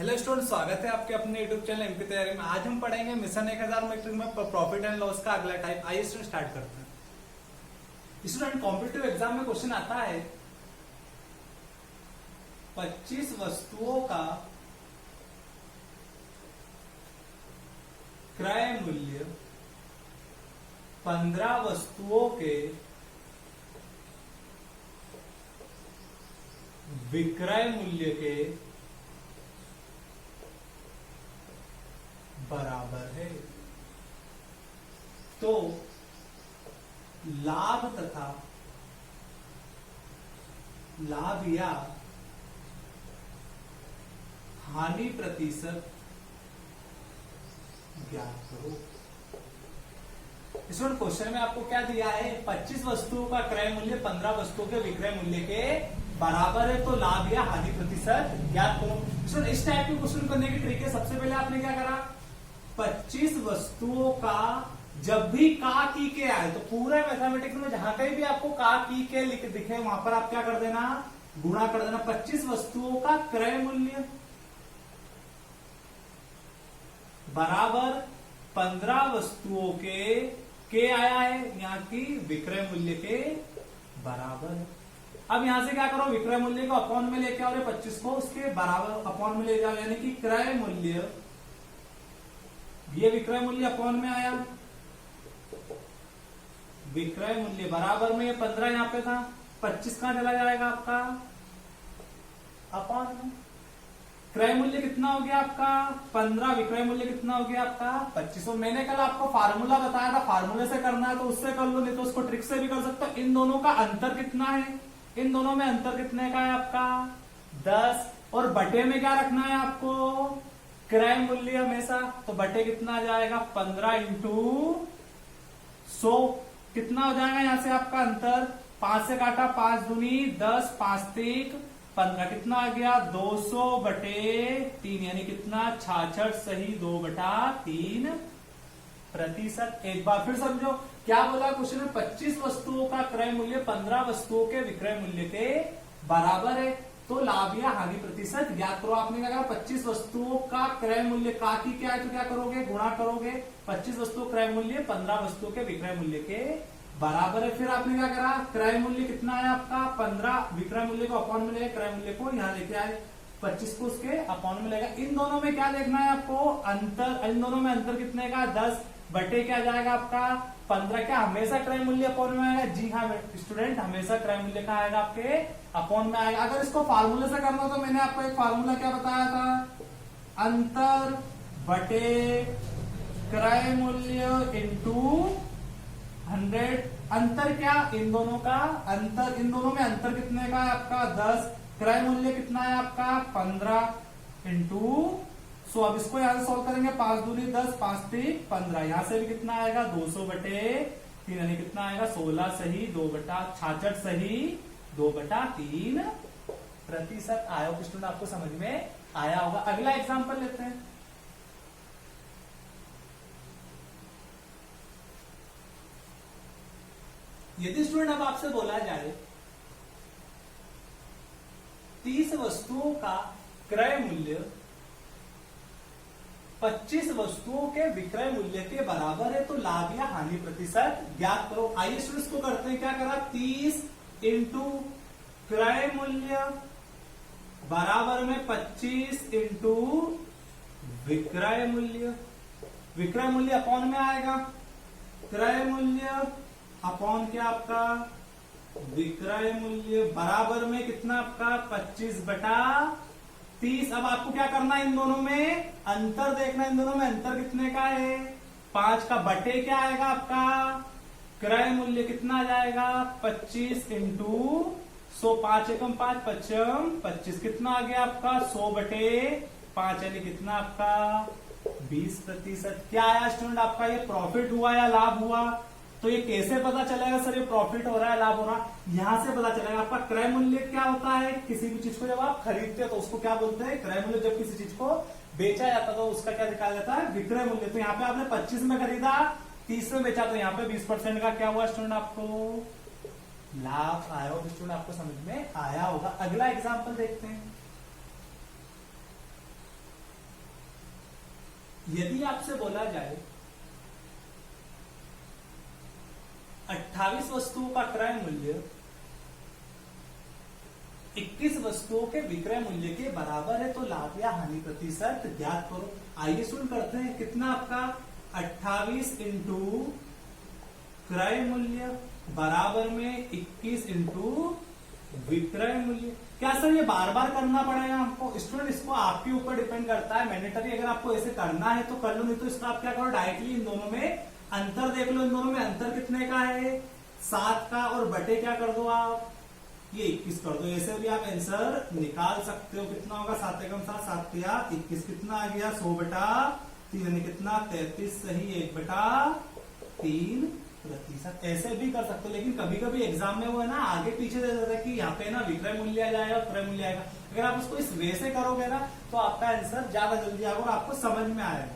Hello student, स्वागत है आपके अपने यूट्यूब चैनल एमपी तैयारी में। आज हम पढ़ेंगे मिशन 1000 मीट्रिक में प्रॉफिट एंड लॉस का अगला टाइप। आइए स्टूडेंट स्टार्ट करते हैं। स्टूडेंट कॉम्पिटिटिव एग्जाम में क्वेश्चन आता है 25 वस्तुओं का क्रय मूल्य 15 वस्तुओं के विक्रय मूल्य के बराबर है। तो लाभ तथा लाभ या हानि प्रतिशत ज्ञात करो। इसमें क्वेश्चन में आपको क्या दिया है, 25 वस्तुओं का क्रय मूल्य 15 वस्तुओं के विक्रय मूल्य के बराबर है, तो लाभ या हानि प्रतिशत ज्ञात करो। इस टाइप के क्वेश्चन करने की ट्रिक है। सबसे पहले आपने क्या करा, 25 वस्तुओं का जब भी का की के आए तो पूरे मैथमेटिक्स में जहां कहीं भी आपको का की के लिख दिखे वहां पर आप क्या कर देना, गुणा कर देना। 25 वस्तुओं का क्रय मूल्य बराबर 15 वस्तुओं के आया है, यहाँ की विक्रय मूल्य के बराबर है। अब यहां से क्या करो, विक्रय मूल्य को अपॉन में लेके आओ, 25 को उसके बराबर अपॉन में ले जाओ, यानी कि क्रय मूल्य, ये विक्रय मूल्य अपॉन में आया, विक्रय मूल्य बराबर में ये 15 यहां पे था, 25 कहां चला जाएगा आपका अपॉन में। क्रय मूल्य कितना हो गया आपका 15, विक्रय मूल्य कितना हो गया आपका 25। और मैंने कल आपको फार्मूला बताया था, फार्मूले से करना है तो उससे कर लो, नहीं तो उसको ट्रिक से भी कर सकते हो। इन दोनों का अंतर कितना है, इन दोनों में अंतर कितने का है आपका 10, और बटे में क्या रखना है आपको, क्रय मूल्य हमेशा, तो बटे कितना आ जाएगा 15 इंटू 100, कितना हो जाएगा यहां से आपका अंतर, 5 से काटा 5 दूनी 10, 5 3 15, कितना आ गया 200 बटे 3, यानी कितना 66 सही 2/3 प्रतिशत। एक बार फिर समझो क्या बोला क्वेश्चन में, 25 वस्तुओं का क्रय मूल्य 15 वस्तुओं के विक्रय मूल्य के बराबर है, तो लाभ या हानि प्रतिशत ज्ञात करो। आपने क्या कहा, 25 वस्तुओं का क्रय मूल्य का की क्या है, तो क्या करोगे गुणा करोगे, 25 वस्तुओं क्रय मूल्य 15 वस्तुओं के विक्रय मूल्य के बराबर है। फिर आपने क्या करा, क्रय मूल्य कितना है आपका 15, विक्रय मूल्य को अपॉन में लेगा, क्रय मूल्य को यहां लेके आए, 25 को उसके अपॉन में लेगा। इन दोनों में क्या देखना है आपको, अंतर, इन दोनों में अंतर कितने का 10 बटे क्या जाएगा आपका 15। क्या हमेशा क्रय मूल्य अपॉन में आएगा, जी हाँ स्टूडेंट, हमेशा क्रय मूल्य का आएगा आपके अपॉन में आएगा। अगर इसको फार्मूले से करना तो मैंने आपको एक फार्मूला क्या बताया था, अंतर बटे क्रय मूल्य इंटू 100। अंतर क्या, इन दोनों का अंतर, इन दोनों में अंतर कितने का है आपका 10, क्रय मूल्य कितना है आपका 15 इंटू 100। अब इसको यहां से सॉल्व करेंगे, 5 दूनी 10, 5 3 15, यहां से भी कितना आएगा 200 बटे 3, यानी कितना आएगा 16 सही 66 सही 2/3 प्रतिशत। आया स्टूडेंट, आपको समझ में आया होगा। अगला एग्जांपल लेते हैं। यदि स्टूडेंट अब आपसे बोला जाए 30 वस्तुओं का क्रय मूल्य 25 वस्तुओं के विक्रय मूल्य के बराबर है, तो लाभ या हानि प्रतिशत ज्ञात करो। आइए स्टूडेंट इसको करते हैं, क्या करा 30 इंटू क्रय मूल्य बराबर में 25 इंटू विक्रय मूल्य, विक्रय मूल्य अपॉन में आएगा, क्रय मूल्य अपॉन क्या आपका विक्रय मूल्य बराबर में कितना आपका 25/30। अब आपको क्या करना है, इन दोनों में अंतर देखना, इन दोनों में अंतर कितने का है 5 का, बटे क्या आएगा आपका क्रय मूल्य कितना आ जाएगा 25 इंटू 100, 5 एकम 5 पचम 25, कितना आ गया आपका 100 बटे 5, यानी कितना आपका 20%। क्या आया स्टूडेंट आपका, ये प्रॉफिट हुआ या लाभ हुआ। तो ये कैसे पता चलेगा सर ये प्रॉफिट हो रहा है लाभ हो रहा है, यहां से पता चलेगा। आपका क्रय मूल्य क्या होता है, किसी भी चीज को जब आप खरीदते हो तो उसको क्या बोलते हैं क्रय मूल्य। जब किसी चीज को बेचा जाता है तो उसका क्या निकाला जाता है विक्रय मूल्य। तो यहाँ पे आपने 25 में खरीदा, 30 में बेचा, तो यहाँ पे 20% का क्या हुआ स्टूडेंट आपको लाभ आया होगा। स्टूडेंट आपको समझ में आया होगा। अगला एग्जाम्पल देखते हैं। यदि आपसे बोला जाए 28 वस्तुओं का क्रय मूल्य 21 वस्तुओं के विक्रय मूल्य के बराबर है तो लाभ या हानि प्रतिशत ज्ञात करो। आइए शुरू करते हैं। कितना आपका 28 इंटू क्रय मूल्य बराबर में 21 इंटू विक्रय मूल्य। क्या सर ये बार बार करना पड़ेगा हमको? स्टूडेंट इसको आपके ऊपर डिपेंड करता है। मैंडेटरी अगर आपको ऐसे करना है तो कर लो, नहीं तो इसका आप क्या करो, डायरेक्टली इन दोनों में अंतर देख लो। इन दोनों में अंतर कितने का है? 7 का, और बटे क्या कर दो आप, ये 21 कर दो। ऐसे भी आप आंसर निकाल सकते हो। कितना होगा? 7 एकम 7, 7 या 21। कितना आ गया? 100/3 यानी कितना? 33 सही 1/3%। ऐसे भी कर सकते हो, लेकिन कभी कभी एग्जाम में वो है ना आगे पीछे दे देता है कि यहाँ पे ना विक्रय मूल्य आ जाएगा, क्रय मूल्य आएगा। अगर आप उसको इस वे से करोगे ना तो आपका आंसर ज्यादा जल्दी आएगा और आपको समझ में आएगा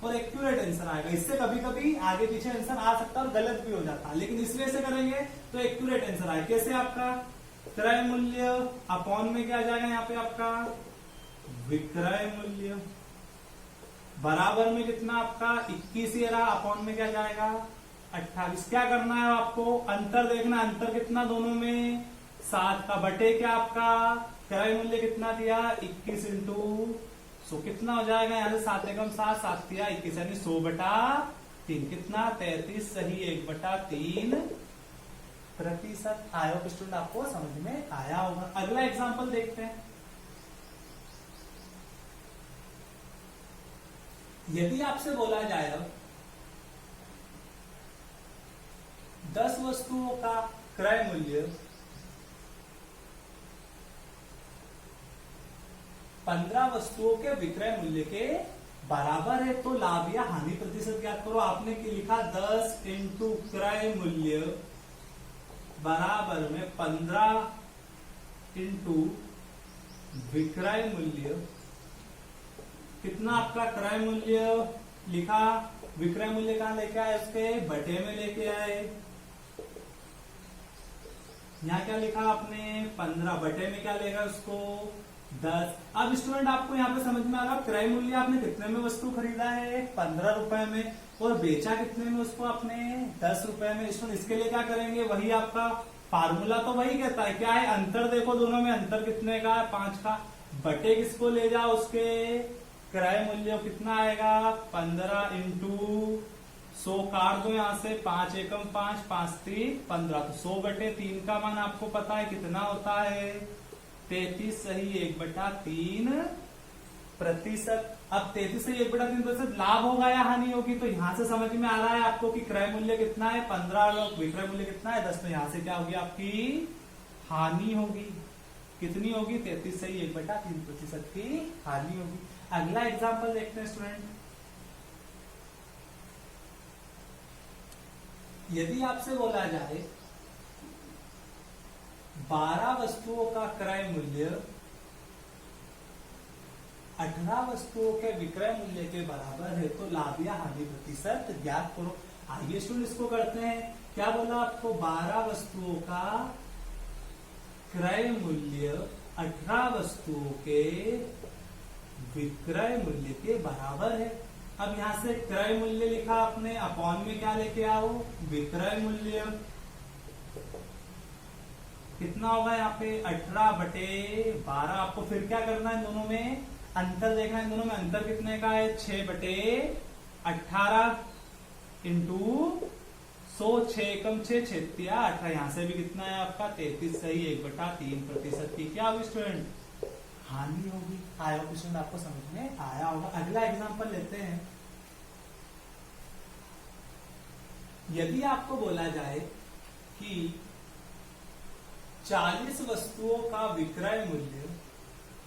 और एक्यूरेट आंसर आएगा। इससे कभी कभी आगे पीछे आंसर आ सकता है और गलत भी हो जाता है, लेकिन इस वे से करेंगे तो एक्यूरेट आंसर आएगा। कैसे? आपका क्रय मूल्य अपॉन में क्या आ जाएगा यहाँ पे आपका विक्रय मूल्य बराबर में कितना आपका 21 ही रहा, अपॉन में क्या जाएगा 28। क्या करना है आपको? अंतर देखना। अंतर कितना दोनों में? 7 का, बटे क्या आपका क्रय मूल्य कितना दिया 21 इंटू 100। कितना हो जाएगा यहाँ से? 7 एकम 7, 7 या 21 यानी 100/3। कितना? 33 सही 1/3%। आई होप स्टूडेंट आपको समझ में आया होगा। अगला एग्जांपल देखते हैं। यदि आपसे बोला जाए 10 वस्तुओं का क्रय मूल्य 15 वस्तुओं के विक्रय मूल्य के बराबर है तो लाभ या हानि प्रतिशत ज्ञात करो। आपने लिखा 10 इंटू क्रय मूल्य बराबर में 15 इंटू विक्रय मूल्य। कितना आपका क्रय मूल्य लिखा, विक्रय मूल्य कहां लेके आए? उसके बटे में लेके आए। यहां क्या लिखा आपने? 15, बटे में क्या लेगा उसको 10। अब स्टूडेंट आपको यहाँ पे समझ में आ रहा, क्रय मूल्य आपने कितने में वस्तु खरीदा है? 15 रुपए में, और बेचा कितने में उसको आपने? 10 रुपए में। स्टूडेंट इसके लिए क्या करेंगे? वही आपका फार्मूला तो वही कहता है। क्या है? अंतर देखो दोनों में, अंतर कितने का है? 5 का। बटे किसको ले जाओ? उसके क्रय मूल्य कितना आएगा? 15 इंटू 100 काट दो यहाँ से, 5 एकम 5, 5 3 15। तो 100/3 का मान आपको पता है कितना होता है? 33 सही 1/3%। अब 33 सही 1/3% लाभ होगा या हानि होगी? तो यहां से समझ में आ रहा है आपको कि क्रय मूल्य कितना है 15, विक्रय मूल्य कितना है 10। तो यहां से क्या होगी? आपकी हानि होगी। कितनी होगी? 33 सही 1/3% की हानि होगी। अगला एग्जाम्पल देखते हैं स्टूडेंट। यदि आपसे बोला जाए 12 वस्तुओं का क्रय मूल्य 18 वस्तुओं के विक्रय मूल्य के बराबर है तो लाभ या हानि प्रतिशत ज्ञात करो। आइए स्टूडेंट इसको करते हैं। क्या बोला आपको? 12 वस्तुओं का क्रय मूल्य 18 वस्तुओं के विक्रय मूल्य के बराबर है। अब यहां से क्रय मूल्य लिखा आपने, अपॉन में क्या लेके आओ? विक्रय मूल्य। कितना होगा यहाँ पे? 18/12। आपको फिर क्या करना है? इन दोनों में अंतर देखना है। इन दोनों में अंतर कितने का है? 6/18 इंटू 100, 6 एकम 6, 6 या 18। यहां से भी कितना है आपका? 33 सही 1/3% की क्या होगी स्टूडेंट? हानि होगी। आई होप स्टूडेंट आपको समझ में आया होगा। अगला एग्जांपल लेते हैं। यदि आपको बोला जाए कि 40 वस्तुओं का विक्रय मूल्य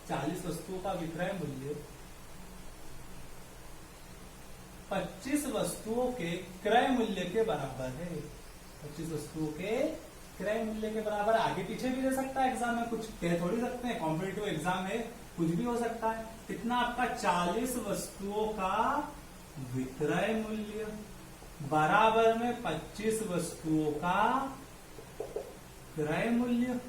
25 वस्तुओं के क्रय मूल्य के बराबर है। 25 वस्तुओं के क्रय मूल्य के बराबर। आगे पीछे भी दे सकता है एग्जाम में, कुछ कह थोड़ी सकते हैं, कॉम्पिटिटिव एग्जाम है, कुछ भी हो सकता है। कितना आपका? 40 वस्तुओं का विक्रय मूल्य बराबर में 25 वस्तुओं का क्रय मूल्य।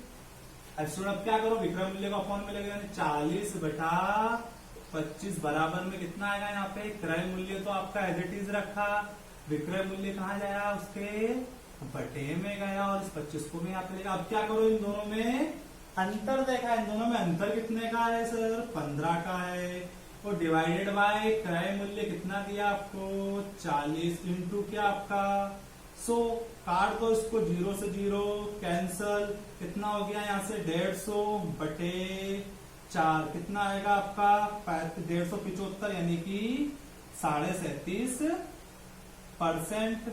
अब क्या करो? विक्रय मूल्य को अपॉन में लगेगा 40/25 25 बराबर में कितना आएगा यहाँ पे, क्रय मूल्य तो आपका एज इट इज रखा, विक्रय मूल्य कहाँ जाया, उसके बटे में गया, और इस 25 को भी यहाँ पे लेगा। अब क्या करो, इन दोनों में अंतर देखा, इन दोनों में अंतर कितने का है सर, 15 का है, और डिवाइडेड बाय क्रय मूल्य कितना दिया आपको, 40 इंटू क्या आपका 100, काट दो इसको, 0 से 0 कैंसल, कितना हो गया यहाँ से 150 बटे 4, कितना आएगा आपका 150 यानी कि 37.5%,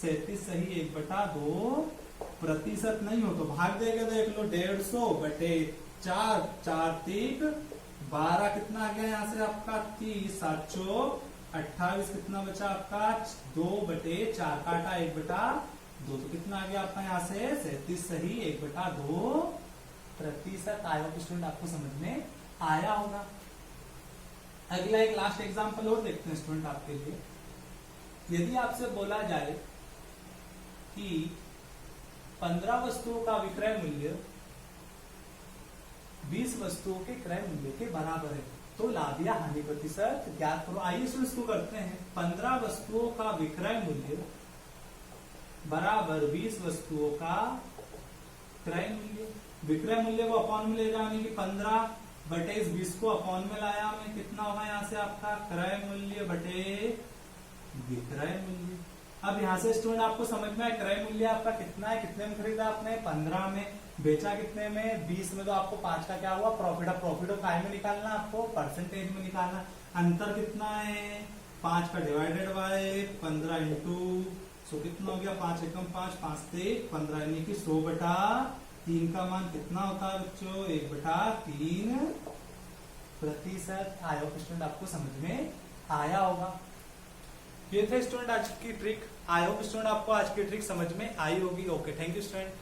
37 सही 1/2% नहीं हो तो भाग देगा, देख लो 150 बटे 4, 4 3 12, कितना आ गया यहाँ से आपका 30, 728, कितना बचा आपका 2/4, काटा 1/2, तो कितना आ गया आपका यहाँ से 37 सही 1/2%। आई होप स्टूडेंट आपको समझ में आया होगा। अगला एक लास्ट एग्जांपल और देखते हैं स्टूडेंट आपके लिए। यदि आपसे बोला जाए कि 15 वस्तुओं का विक्रय मूल्य 20 वस्तुओं के क्रय मूल्य के बराबर है, तो लाभ या हानि प्रतिशत ज्ञात करो। आइए इसको करते हैं। 15 वस्तुओं का विक्रय मूल्य बराबर 20 वस्तुओं का क्रय मूल्य। विक्रय मूल्य को अपॉन में ले जाने की 15 बटे इस 20 को अपॉन में लाया मैं, कितना होगा यहाँ से आपका क्रय मूल्य बटे विक्रय मूल्य। अब यहाँ से स्टूडेंट आपको समझ में आया क्रय मूल्य आपका कितना है, कितने में खरीदा आपने 15 में, बेचा कितने में 20 में, तो आपको 5 का क्या हुआ प्रॉफिट। अब प्रॉफिट ऑफ काय में निकालना, आपको परसेंटेज में निकालना। अंतर कितना है 5 का डिवाइडेड बाय 15 इंटू 100, कितना हो गया 5 एकम 5, 5 से 15 यानी कि 100/3 का मान कितना होता है बच्चों 1/3%। आई होप स्टूडेंट आपको समझ में आया होगा। ये थे स्टूडेंट आज की ट्रिक। आई होप स्टूडेंट आपको आज की ट्रिक समझ में आई होगी। Okay, thank you student.